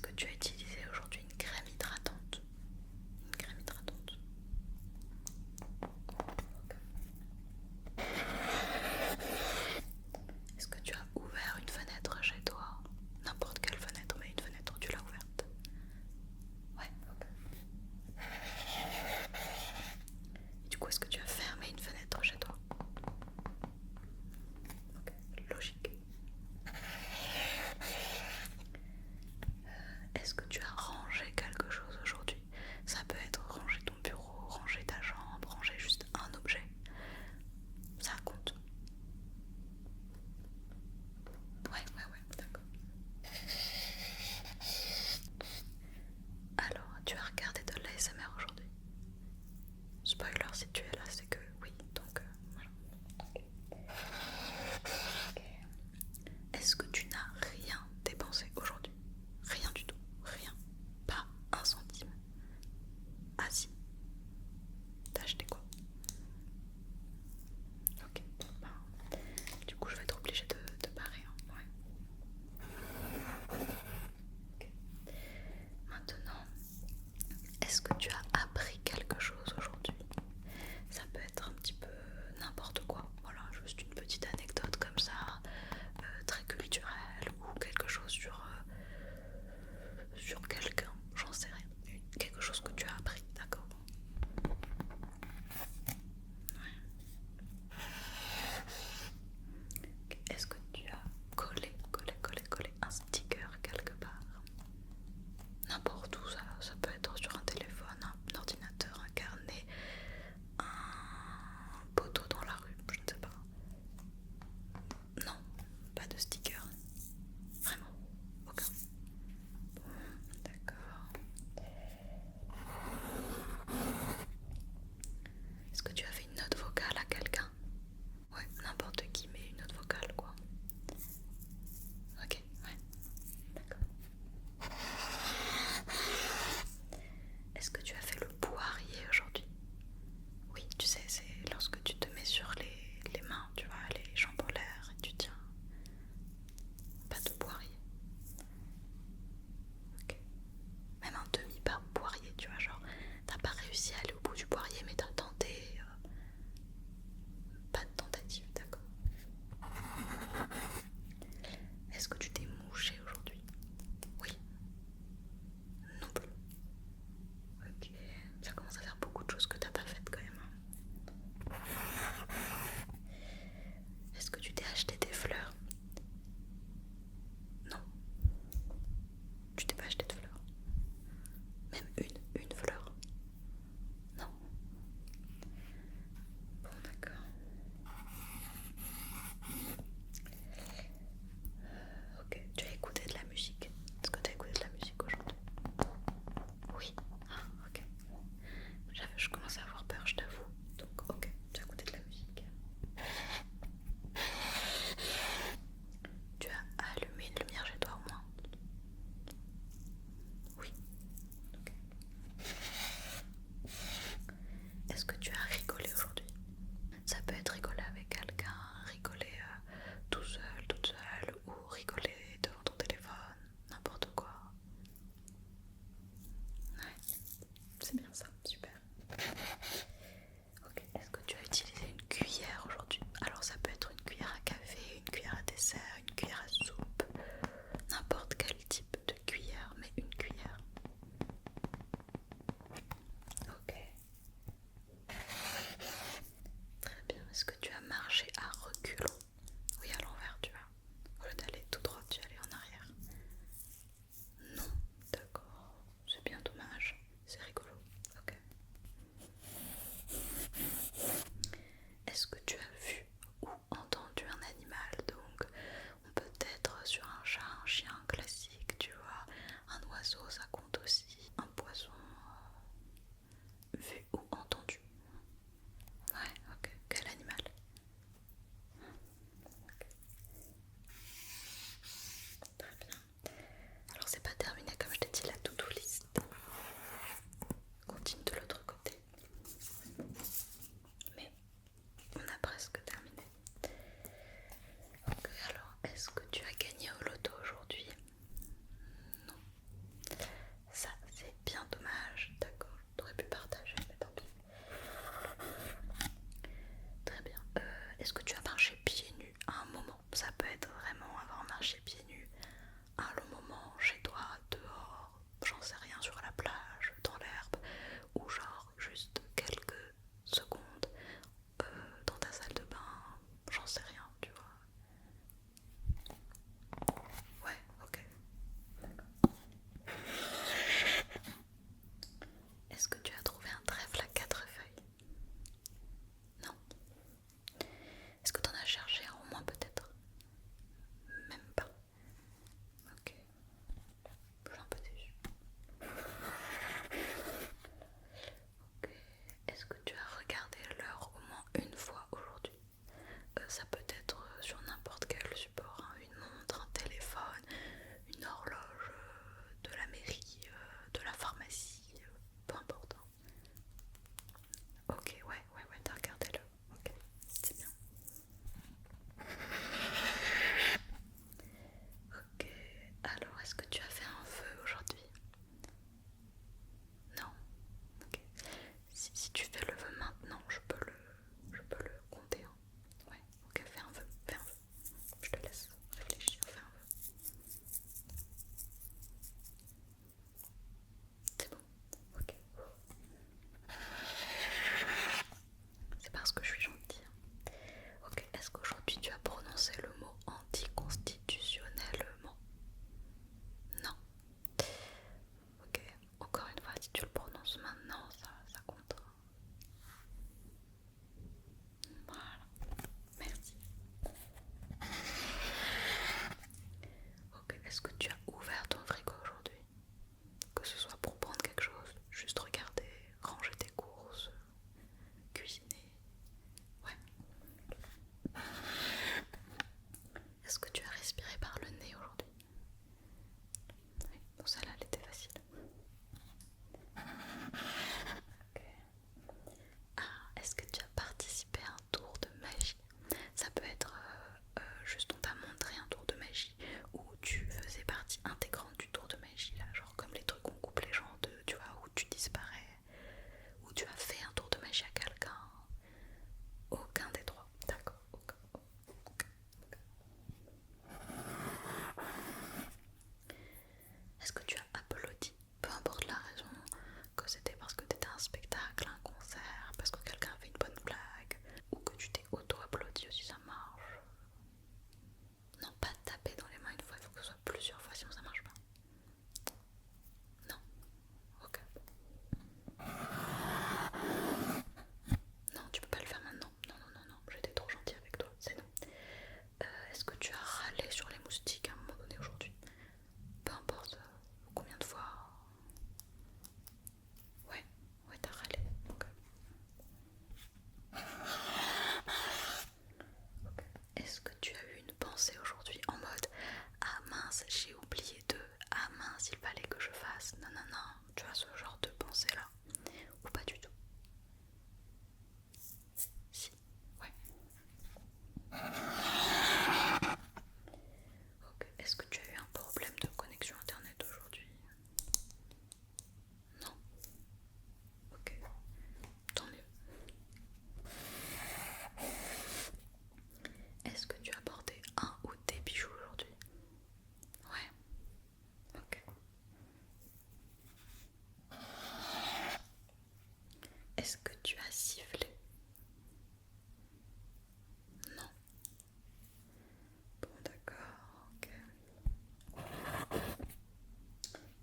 Est-ce que tu as utilisé aujourd'hui une crème hydratante? Une crème hydratante. Est-ce que tu as ouvert une fenêtre chez toi? N'importe quelle fenêtre, mais une fenêtre, tu l'as ouverte. Ouais, ok. Et du coup, est-ce que tu as fermé une fenêtre chez toi? Ok, logique. Est-ce que tu as rangé quelque chose aujourd'hui? Ça peut être ranger ton bureau, ranger ta chambre, ranger juste un objet. Ça compte. Ouais, d'accord. Alors, tu as regardé de l'ASMR aujourd'hui? Spoiler, si tu es là, c'est que oui, donc voilà. Est-ce que tu n'as rien dépensé aujourd'hui? Rien du tout, rien. Pas un centime. Ah si, t'as acheté quoi? Ok, ben, du coup je vais être obligée de parer. Hein. Ouais. Ok. Maintenant, est-ce que tu as appris quelque chose aujourd'hui? Ça peut être un petit peu n'importe quoi, voilà, juste une petite anecdote comme ça, très culturelle ou quelque chose sur quelqu'un, j'en sais rien. Quelque chose que tu as appris, d'accord? Est-ce que tu as collé un sticker quelque part? N'importe où, ça peut être sur un téléphone, un ordinateur, un carnet, un poteau dans la rue, je ne sais pas. Non, pas de sticker. Vraiment, aucun. D'accord. Est-ce que tu as fait une note vocale à quelqu'un? Ouais, n'importe qui, mais une note vocale quoi. Ok, ouais, d'accord. Est-ce que tu as fait le poirier aujourd'hui? Oui, tu sais, c'est lorsque tu te mets sur les mains, tu vois, les jambes en l'air et tu tiens. Pas de poirier. Ok. Même un demi-pas poirier, tu vois, genre, t'as pas réussi à aller au bout du poirier, mais t'as tenté. Pas de tentative, d'accord. Est-ce que tu t'es mouché aujourd'hui? Oui. Non plus. Ok. Ça commence à faire beaucoup de choses que t'as pas faites quand même. Est-ce que tu t'es acheté des fleurs? Non. Tu t'es pas acheté de fleurs? Même une fleur? Non. Bon, d'accord. Ok. Tu as écouté de la musique? Est-ce que tu as écouté de la musique aujourd'hui? Oui. Ah, ok. Je commençais à avoir peur, je t'avoue. Donc, ok. Tu as écouté de la musique. Tu as allumé une lumière chez toi au moins? Oui. Ok. Est-ce que tu as rigolé aujourd'hui? Ça peut être rigoler avec quelqu'un, rigoler tout seul, toute seule, ou rigoler devant ton téléphone, n'importe quoi. Ouais, c'est bien ça, super. Ok, est-ce que tu as utilisé une cuillère aujourd'hui? Alors ça peut être une cuillère à café, une cuillère à dessert, une cuillère à soupe, n'importe quel type de cuillère, mais une cuillère. Ok. Très bien. Est-ce que tu as marché à reculons? Oui, à l'envers, tu vois. Au lieu d'aller tout droit, tu es allé en arrière. Non, d'accord. C'est bien dommage. C'est rigolo. Ok. Est-ce que tu as vu ou entendu un animal? Donc, on peut être sur un chat, un chien classique, tu vois. Un oiseau, ça compte aussi. Un poisson, vu ou entendu. Ouais, ok. Quel animal? Ok. Très bien. Alors c'est pas terminé comme je t'ai dit la to-do list. Continue de l'autre côté. Mais on a presque terminé. Ok, alors est-ce que tu as gagné au loto aujourd'hui? Non. est-ce que tu as ouvert ton frigo aujourd'hui? Que ce soit pour prendre quelque chose, juste regarder, ranger tes courses, cuisiner. Ouais. Est-ce que tu as respiré par le nez aujourd'hui? Oui, bon celle-là elle était facile. Ok. Ah, est-ce que tu as participé à un tour de magie? Ça peut être juste on t'a montré un tour de magie où tu faisais partie intégrante du tour de magie là, genre comme les trucs où on coupe les gens en deux, tu vois, où tu disparais, où tu as fait un tour de magie à quelqu'un. Aucun des trois, d'accord, aucun. Est-ce que tu as applaudi? Peu importe la raison, que c'était parce que t'étais à un spectacle, un concert, parce que quelqu'un a fait une bonne blague, ou que tu t'es auto-applaudi aussi, ça marche. Non, pas taper dans les mains une fois, il faut que ce soit plusieurs fois, sinon ça marche pas. Non, ok. Non, tu peux pas le faire maintenant. Non, non, non, non, j'étais trop gentille avec toi, c'est non. Est-ce que tu as râlé sur les moustiques à un moment donné aujourd'hui? Peu importe combien de fois. Ouais, ouais, t'as râlé. Ok. Ok. Est-ce que tu as eu une pensée aujourd'hui en mode ah mince, j'ai oublié de. Ah mince, il fallait que je fasse. Non, non, non. Tu as ce genre de pensée là? Ou pas du tout? Si, ouais. Ok. Est-ce que tu as eu un problème de connexion internet aujourd'hui? Non? Ok. Tant mieux. Est-ce que tu as porté un ou des bijoux aujourd'hui? Ouais. Ok. Est-ce que tu as sifflé? Non. Bon d'accord, ok.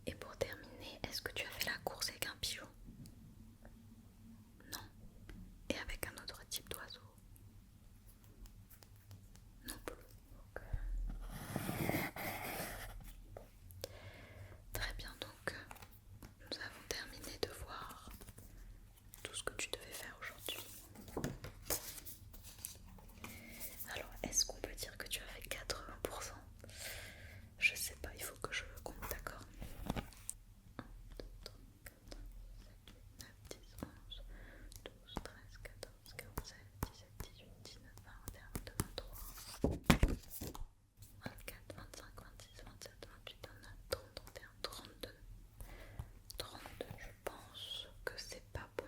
Et pour terminer, est-ce que tu as fait la course avec un pigeon? Non. Et avec un autre type d'oiseau? Non plus. Ok. Très bien, donc nous avons terminé de voir tout ce que tu devais faire aujourd'hui. Alors, est-ce qu'on peut dire que tu as fait 80%? Je sais pas, il faut que je compte, d'accord? 1, 2, 3, 4, 5, 6, 7, 8, 9, 10, 11, 12, 13, 14, 15, 16, 17, 18, 19, 20, 21, 22, 23, 24, 25, 26, 27, 28, 29, 30, 31, 32. 32, je pense que c'est pas bon.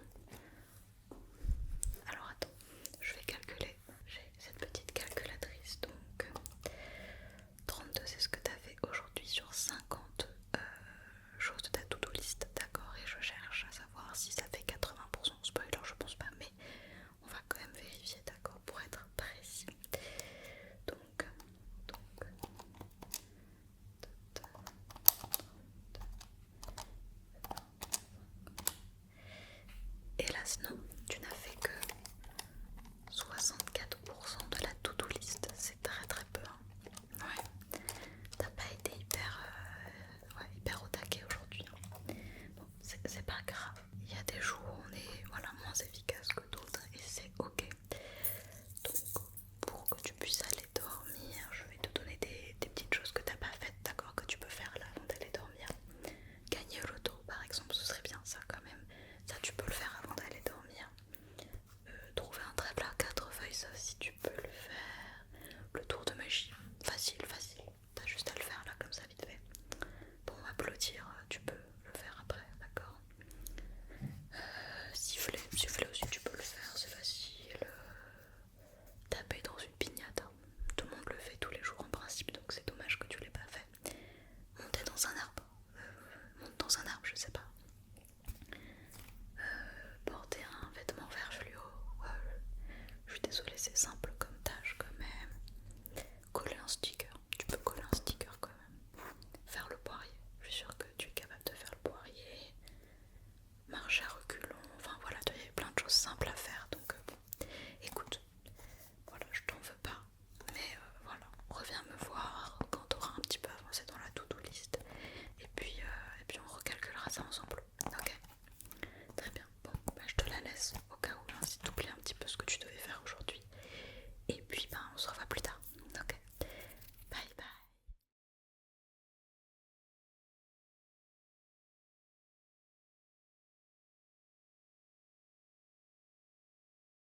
Alors attends, je vais calculer. J'ai cette petite calculatrice, donc 32 c'est ce que tu as fait aujourd'hui sur 50 choses de ta to-do list, d'accord? Et je cherche à savoir si ça fait 80%. Spoiler, je pense pas, mais on va quand même vérifier, d'accord? Pour être précis. Donc hélas non,